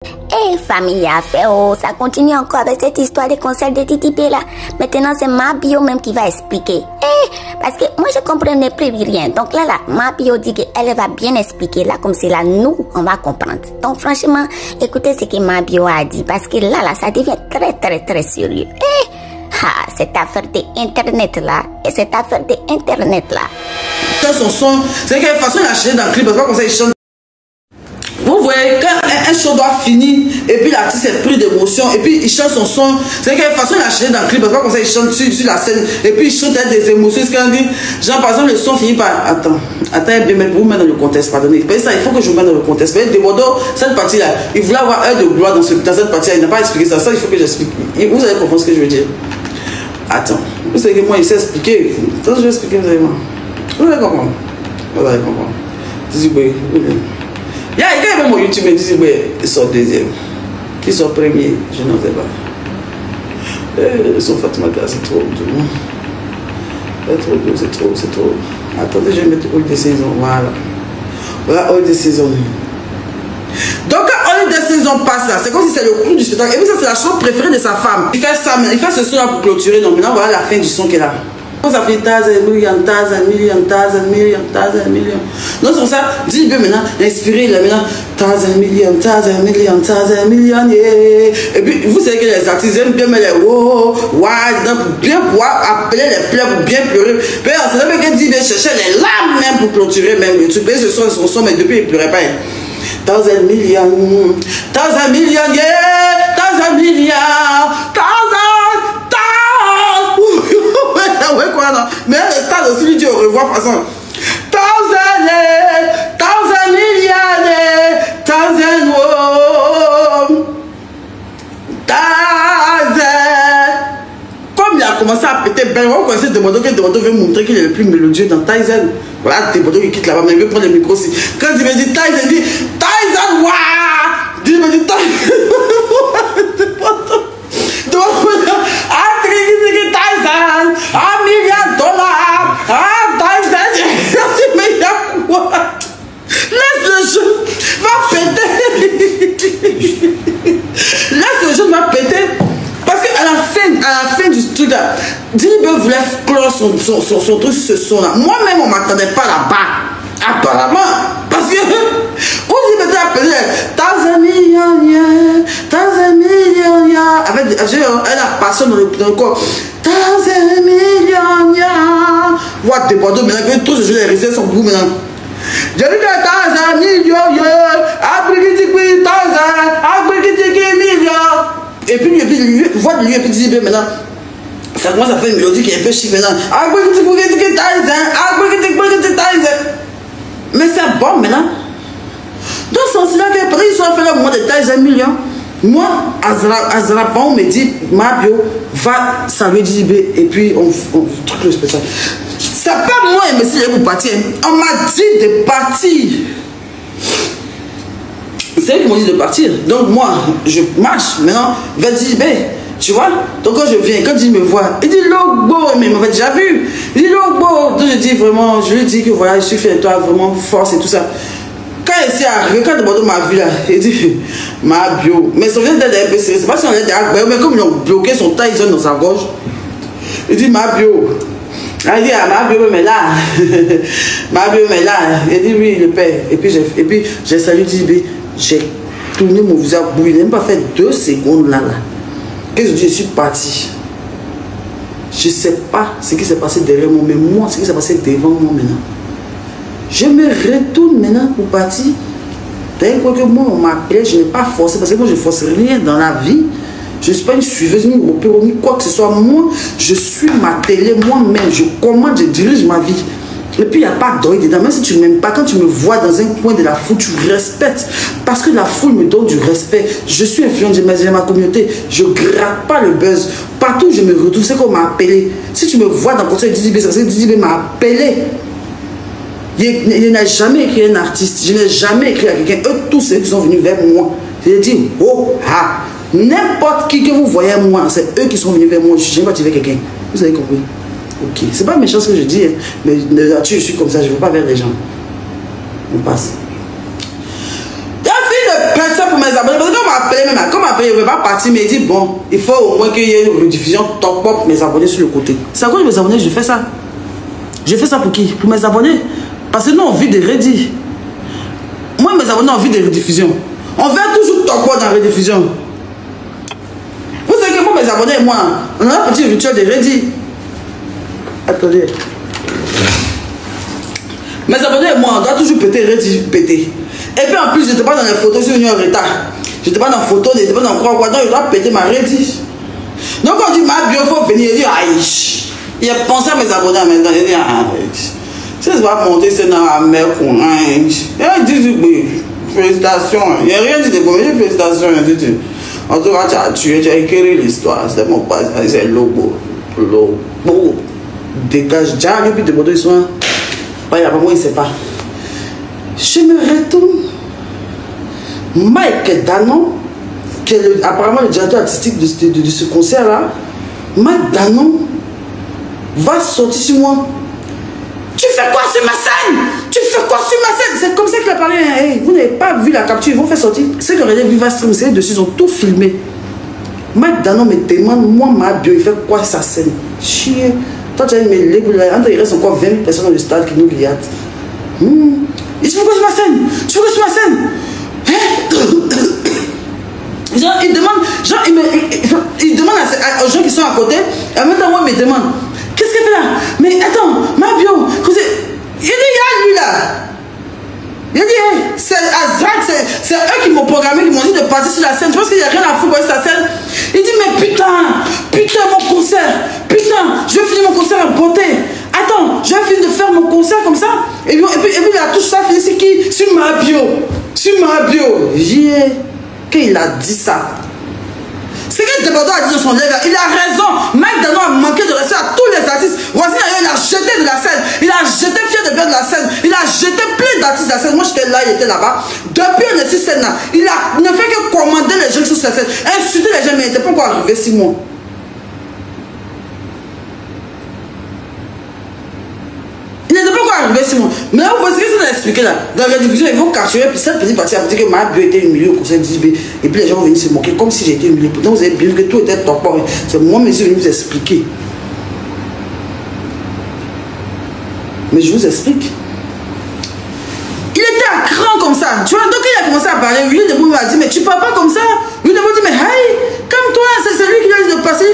Eh, famille à faire, oh, ça continue encore avec cette histoire des concerts de Titi B là. Maintenant, c'est ma bio même qui va expliquer. Eh, parce que moi, je comprenais plus rien. Donc là, ma bio dit qu'elle va bien expliquer là, comme c'est là, nous, on va comprendre. Donc franchement, écoutez ce que ma bio a dit. Parce que là, ça devient très sérieux. Eh, cette affaire d'internet là, et cette affaire d'internet là. Son son, c'est quelle façon il a chanté dans le clip, parce que comme ça il chante. Vous voyez, quand un show doit finir, et puis l'artiste est pris d'émotion, et puis il chante son son, c'est quelle façon il a chanté dans le clip, parce que comme ça il chante sur la scène, et puis il chante avec des émotions, ce qu'on dit, genre par exemple le son finit par, attends, bien mettre, vous mettre dans le contexte, pardonnez, ça il faut que je vous mette dans le contexte, mais Demodo, cette partie là, il voulait avoir un de gloire dans cette partie là, il n'a pas expliqué ça, il faut que j'explique, vous allez comprendre ce que je veux dire. Attends, vous savez que moi il sait expliquer, attends je vais expliquer, vous allez voir. Vous allez comprendre. Vous allez comprendre. Dizibé. Il y a quelqu'un mon YouTube, Dizibé, ils sont deuxième. Qui sont premiers, je n'en sais pas. Ils sont Fatima, c'est trop doux. C'est trop. Attendez, je vais mettre All the Season. Voilà, All the Season. Donc quand All the Season passe là, c'est comme si c'est le clou du spectacle. Et puis ça, c'est la chanson préférée de sa femme. Il fait ça, il fait ce son là pour clôturer. Donc maintenant, voilà la fin du son qu'elle a. Ça fait 1,000 million. Non, c'est pour ça, dis bien maintenant, inspiré, il a maintenant 1,000 million, yeah. Et puis, vous savez que les artistes aiment bien mettre les wow, bien pouvoir appeler les pleurs pour bien pleurer. Mais c'est vrai qu'elle dit bien chercher les larmes même pour clôturer même le truc. Mais ce sont son son, mais depuis il ne pleurait pas. 1,000 million, yeah, 1,000 million. Ouais, quoi, non? Mais le stade aussi lui dit au revoir, de toute façon. 1,000 million, 1,000 Comme il a commencé à péter, ben, on connaissait Demodo veut montrer qu'il est le plus mélodieux dans Tyson. Voilà, Demodo qui quitte là-bas, mais il veut prendre le micro aussi. Quand il me dit Tyson, il dit Tyson, waouh! Il me dit Tyson. $1 million, Tyson, mais il y a quoi? Laisse le jeu, va péter. Laisse le jeu, va péter. Parce qu'à la fin du truc là, Dizibé voulait clore son truc sur ce son là. Moi-même, on ne m'attendait pas là-bas. Apparemment. Parce que, on dit peut-être appeler 1,000 million, 1,000 million, avec elle a passion dans le corps. 1,000 million, what the bordel, maintenant que tous ces jeux les réserves sont beaucoup maintenant. J'ai dit 1,000 million, million. Et puis voix de lui, et puis Dizibé maintenant. Ça commence à faire une mélodie qui est un peu chic maintenant. Mais c'est bon maintenant. Dans ce sens-là, qu'après ils ont fait le moins de 1,000 million. Moi, Azrapan, on me dit, Mabio, va saluer Dizibé et puis on truc le spectacle. C'est pas moi, mais c'est pour partir. On m'a dit de partir. C'est eux qui m'ont dit de partir. Donc moi, je marche maintenant vers Dizibé. Tu vois? Donc quand je viens, quand il me voit, il dit Logbo, mais il m'avait déjà vu. Il dit Logbo. Donc je dis vraiment, je lui dis que voilà, je suis fier de toi, vraiment force et tout ça. Quand il s'est arrivé, quand Demodo m'a vu là, il dit ma bio. Mais ça vient d'être un peu sérieux. C'est pas si on était à mais comme ils ont bloqué son Tyson dans sa gorge. Il dit ma bio. Il dit ma bio, mais là. Ma bio, mais là. Il dit oui, le père. Et puis j'ai salué Dizibé. J'ai tourné mon visage bouilli. Il n'a même pas fait 2 secondes là. Qu'est-ce que je suis parti? Je ne sais pas ce qui s'est passé derrière moi, mais moi, ce qui s'est passé devant moi maintenant. Je me retourne maintenant pour partir. D'un coup que moi, on m'appelait, je n'ai pas forcé, parce que moi, je ne force rien dans la vie. Je ne suis pas une suiveuse, ni opéro, ni quoi que ce soit. Moi, je suis ma télé moi-même. Je commande, je dirige ma vie. Et puis, il n'y a pas d'oeil dedans. Même si tu ne m'aimes pas, quand tu me vois dans un coin de la foule, tu respectes. Parce que la foule me donne du respect. Je suis influente de ma communauté. Je ne gratte pas le buzz. Partout où je me retrouve, c'est qu'on m'a appelé. Si tu me vois dans le concert de Dizibé, c'est parce que Dizibé m'a appelé. Il n'a jamais écrit un artiste. Je n'ai jamais écrit à quelqu'un. Eux, tous ceux qui sont venus vers moi, j'ai dit, oh, ah. N'importe qui que vous voyez moi, c'est eux qui sont venus vers moi. Je n'ai jamais attiré quelqu'un. Vous avez compris? Ok, c'est pas méchant ce que je dis, hein, mais de nature je suis comme ça, je ne veux pas vers les gens. On passe. Il a fini de peindre ça pour mes abonnés, parce que quand on m'a appelé même. Comme appelé, il ne veut pas partir, mais il dit bon, il faut au moins qu'il y ait une rediffusion top pop mes abonnés sur le côté. C'est à cause de mes abonnés que je fais ça. Je fais ça pour qui? Pour mes abonnés. Parce que nous, on vit des redis. Moi, mes abonnés, on vit des rediffusions. On veut toujours top pop dans la rediffusion. Vous savez que moi, mes abonnés et moi, on a un petit rituel de redis. Attendez. Mes abonnés et moi, on doit toujours péter, péter. Et puis en plus, je n'étais pas dans les photos, je suis venu en retard. Je n'étais pas dans la photo, je n'étais pas dans quoi, donc je dois péter ma redis. Donc on dit, ma bio, il faut venir, il dit, aïe. Il a pensé à mes abonnés maintenant, il dit, aïe. Si je vais monter, c'est dans la mer qu'on a. Il dit, oui, félicitations. Il n'y a rien dit de bon, il dit, félicitations. En tout cas, tu as tué, tu as écrit l'histoire. C'est mon passage, c'est le logo. Logo. Dégage, déjà, et puis de moto, ils sont. Ouais, moi, il ne sait pas. Je me retourne. Mike Danon, qui est apparemment le directeur artistique de ce concert-là, Mike Danon va sortir sur moi. Tu fais quoi sur ma scène? Tu fais quoi sur ma scène? C'est comme ça qu'il a parlé. Hey, vous n'avez pas vu la capture, ils vont faire sortir. Ceux qui auraient vu Vivastream, c'est dessus, ils ont tout filmé. Mike Danon me demande, moi, ma bio, il fait quoi sa scène? Chier. Toi, tu as dit, mais il reste encore 20 000 personnes dans le stade qui nous regardent. Il dit, pourquoi sur ma scène? Tu fais quoi sur ma scène? Genre, il demande aux gens qui sont à côté, et en même temps, moi, il me demande, qu'est-ce qu'elle fait là? Mais attends, ma bio, il dit, il y a lui là. Il dit, hey, c'est Azrak, c'est eux qui m'ont programmé, qui m'ont dit de passer sur la scène. Je pense qu'il n'y a rien à foutre sur la scène. Il dit, mais putain, mon concert, putain, je vais finir mon concert en beauté. Attends, je vais finir de faire mon concert comme ça. Et puis il a tout ça, c'est qui? Sur ma bio. Sur ma bio. Qu'il a dit ça. C'est que Debordon a dit de son lèvre, il a raison. Mike Danon a manqué de respect à tous les artistes. Voici, il a jeté de la scène. Il a jeté Fier de bien de la scène. Il a jeté plein d'artistes de la scène. Moi, j'étais là, il était là-bas. Depuis, on est sur scène là. Il ne fait que commander les gens sur cette scène. Insulter les gens, mais il n'était pas encore arrivé 6 mois. Il n'était pas encore arrivé 6 mois. Mais là, vous voyez ce que c'est expliqué là. Dans la diffusion, ils vont capturer. Puis cette petite partie a dit que ma bio était humiliée au conseil 10B. Et puis les gens vont venir se moquer comme si j'étais humilié. Pourtant, vous avez bien vu que tout était top. C'est moi, mais je vais vous expliquer. Mais je vous explique. Il était à cran comme ça. Tu vois, donc il a commencé à parler. Lui, de m'a dit, mais tu parles pas comme ça. Lui, de dit, mais hey, comme toi, c'est lui qui a dit de passer.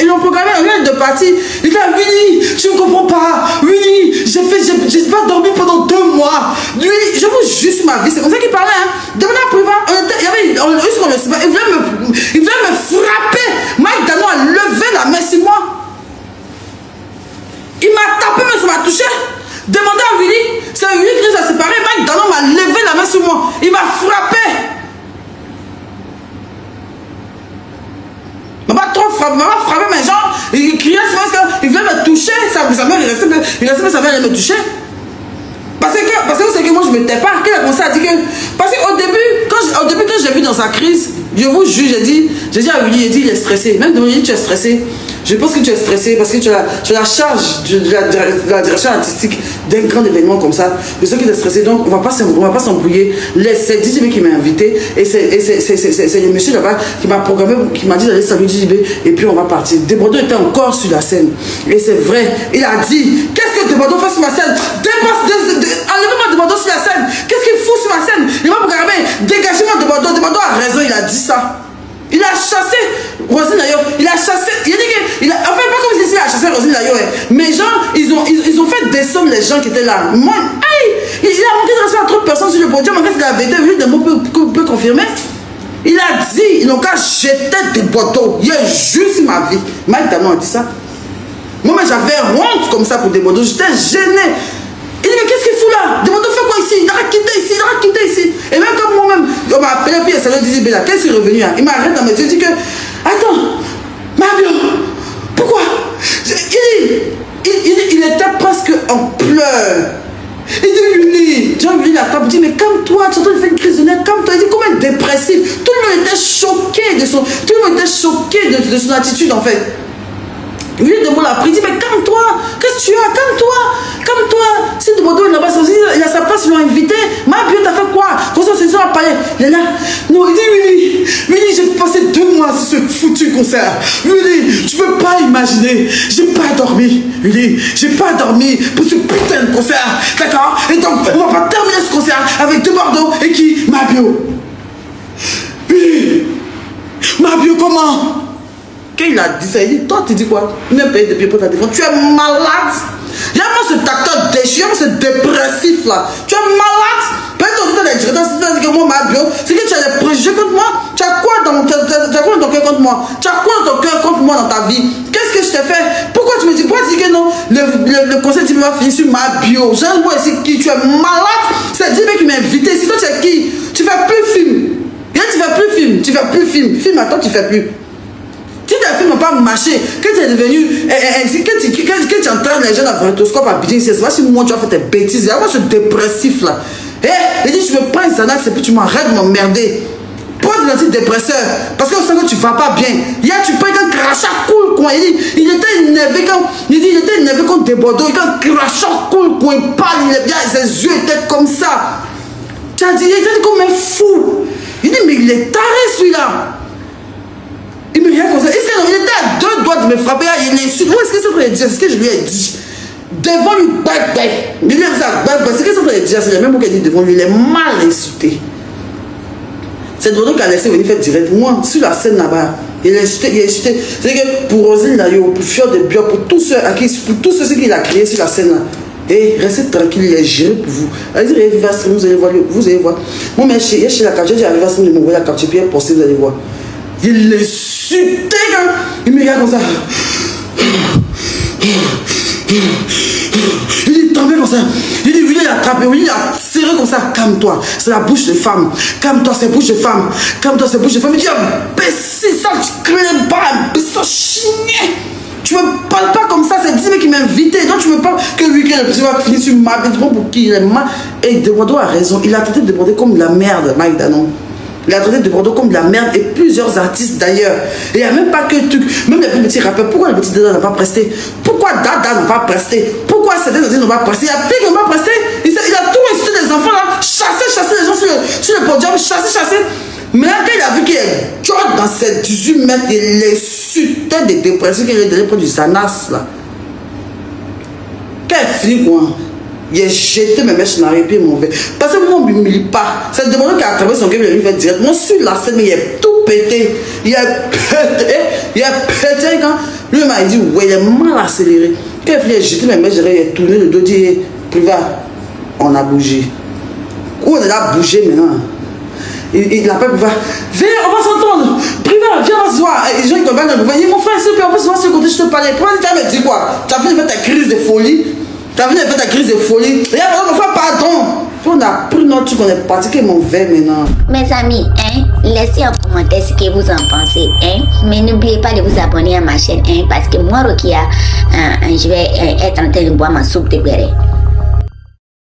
Ils l'ont programmé, il de partir. Il dit, Winnie, tu ne comprends pas. Winnie, j'ai pas dormi pendant 2 mois. Lui, je vous juste ma vie. C'est comme ça qu'il parlait. Hein. Demandez à Priva. Il voulait me frapper. Mike Danon a levé la main sur moi. Il m'a tapé, mais ça m'a touché. Demandez à Willy, c'est Willy qui nous a séparés. Mike Danon m'a levé la main sur moi. Il m'a frappé. Il m'a pas trop frappé, mais genre, il criait, c'est parce qu'il voulait me toucher. Sa mère, il restait, sa mère, elle me toucher. Parce que c'est que moi, je me tais pas. Qu'il a commencé à dire que. Parce qu'au début, quand je l'ai vu dans sa crise, je vous jure, j'ai dit à Willy, il est stressé. Même de tu es stressé. Je pense que tu es stressé parce que tu as la charge de la direction artistique d'un grand événement comme ça. Je sais que tu es stressé, donc on ne va pas s'embrouiller. C'est DJB qui m'a invité et c'est le monsieur là-bas qui m'a programmé, qui m'a dit d'aller saluer DJB et puis on va partir. Debordon était encore sur la scène. Et c'est vrai, il a dit, qu'est-ce que Debordon fait sur ma scène? Enlevez-moi Debordon sur la scène. Qu'est-ce qu'il fout sur ma scène? Il m'a programmé, dégagez-moi Debordon. Debordon a raison, il a dit ça. Il a chassé Rosine Layo. Il a chassé. Il a dit que. Enfin, pas comme si il a chassé Rosine Layo. Mais genre, ils ont fait descendre les gens qui étaient là. Moi, aïe, il a manqué de respect à trop de personnes sur le podium. En fait, il a vérité. Lui, de mots peut confirmer. Il a dit, ils n'ont qu'à jeter des Bordeaux. Il y a juste ma vie. Mike Danon a dit ça. Moi, mais j'avais honte comme ça pour des Bordeaux. J'étais gêné. Il dit, mais qu'est-ce qu'il fout là? Demande-toi, fais quoi ici? Il a quitté ici. Et même comme moi-même, on m'a appelé, puis il s'est dit, qu'est-ce qu'il est revenu là? Il m'arrête dans mes yeux, il dit que, attends, Mabio, pourquoi? Il était presque en pleurs. Il dit, Willy, Jean-Willy la table, dit, mais calme-toi, tu entends, il fait une crise de nerfs, calme-toi. Il dit, comment être dépressif? Tout le monde était choqué de son attitude en fait. Lui demande la prise, il dit, mais calme-toi, qu'est-ce que tu as? Calme-toi. Si Debordon est là-bas, il a sa place, ils l'ont invité. Ma bio, t'as fait quoi? Quand ça, c'est ça, il est là. Non, il dit, Willy, je foutu concert. Willy, tu peux pas imaginer. J'ai pas dormi. Willy, j'ai pas dormi pour ce putain de concert. D'accord? Et donc, on va pas terminer ce concert avec De Bordeaux et qui? Mabio. Willy, Mabio, comment? Quand il a dit ça, il dit, toi, tu dis quoi? Il m'a payé des pieds pour ta défense. Tu es malade. Il y a moi cet acteur déchiré, ce dépressif là. Tu es malade. Peut-être que tu as des directeurs, c'est que moi, Mabio, c'est que tu as des préjugés contre moi. Tu as quoi dans ton cœur contre moi? Tu as quoi dans ton cœur contre moi dans ta vie? Qu'est-ce que je t'ai fait? Pourquoi tu me dis, pourquoi tu dis que non? Le conseil va finir sur Mabio. J'ai moi ici qui? Tu es malade. C'est Dibé qui m'a invité. Si toi tu es qui? Tu fais plus film. Et tu fais plus film. Tu fais plus film. Film, attends, tu fais plus. Si tes films n'ont pas marché, que tu es devenu, que tu entraînes les gens dans le ventoscope à Bidin, c'est pas si moi tu as fait tes bêtises. Il y a moi ce dépressif là. Il dit, je me prends un Xanax et puis tu m'arrêtes de m'emmerder. Prends de l'antidépresseur. Parce que tu ne vas pas bien. Hier, tu prends un crachat cool coin. Il était énervé quand. Il dit, il était énervé contre des Bordeaux. Il a un crachat cool coin. Il parle, ses yeux étaient comme ça. Tu as dit, il était comme un fou. Il dit, mais il est taré celui-là. Il me regarde comme ça. Il était à 2 doigts de me frapper. Il insulte. Où est-ce que c'est pour dire? C'est ce que je lui ai dit. Devant lui, il lui a dit ça. C'est ce que c'est pour dire. C'est le même mot qu'il dit devant lui. Il est mal insulté. C'est de qui a laissé venir faire direct. Moi, sur la scène là-bas, il a insulté. C'est que pour Rosine Layo, pour Fior de Bio, pour tous ceux qu'il a créés sur la scène là. Et restez tranquille, il est géré pour vous. Allez dire, Viva Stream, vous allez voir. Moi, mais chez la capture, j'ai Viva Stream, il m'a envoyé la capture, puis il est posté, vous allez voir. Il est insulté, il me regarde comme ça. Il est tombé comme ça. Il dit, oui, il a attrapé, oui, il a serré comme ça. Calme-toi, c'est la bouche de femme. Calme-toi, c'est bouche de femme. Calme-toi, c'est bouche de femme. Il dit, imbécile, ça, tu clés pas, imbécile, chien. Tu me parles pas comme ça, c'est Dibé qui m'a invité. Donc tu me parles que lui, que le président va finir sur ma vie, pour qui il est mal. Et De Bordeaux a raison. Il a traité De Bordeaux comme de la merde, Mike Danon. Il a traité De Bordeaux comme de la merde et plusieurs artistes d'ailleurs. Et il n'y a même pas que truc. Même les petits rappeurs, pourquoi les petits Dada n'ont pas presté? Pourquoi Dada n'a pas presté? Pourquoi certains artistes n'ont pas presté? Il y a pire qui n'ont pas presté. Il a tout insulté des enfants là, chasser les gens sur le podium, chasser. Mais là, quand il a vu qu'il est George dans ses 18 mètres, il insultait des dépressions qu'il a donné pour du Xanax là. Quand il finit quoi? Il a jeté mes mèches dans les pieds mauvais. Parce que moi, on ne m'humilie pas. C'est de mon qui a attrapé son game, il a lui fait direct. Moi, sur la scène, il a tout pété. Il a pété quand lui m'a dit, ouais, il est mal accéléré. Quand il a jeté mes mèches, il a tourné le dos, dit, Priva, on a bougé. Où on a bougé maintenant? Il appelle Priva, viens, on va s'entendre. Priva, viens, on va se voir. Et les gens, ils comprennent, mon frère, s'il te plaît, on peut se voir sur le côté, je te parlais. Priva, tu me dis quoi? Tu as fait ta crise de folie. Tu as venu faire ta crise de folie. Et après, on va faire pardon. On a pris notre truc, on est parti, que mon verre maintenant. Mes amis, laissez en commentaire ce que vous en pensez. Mais n'oubliez pas de vous abonner à ma chaîne. Parce que moi, Rokia, je vais être en train de boire ma soupe de béret.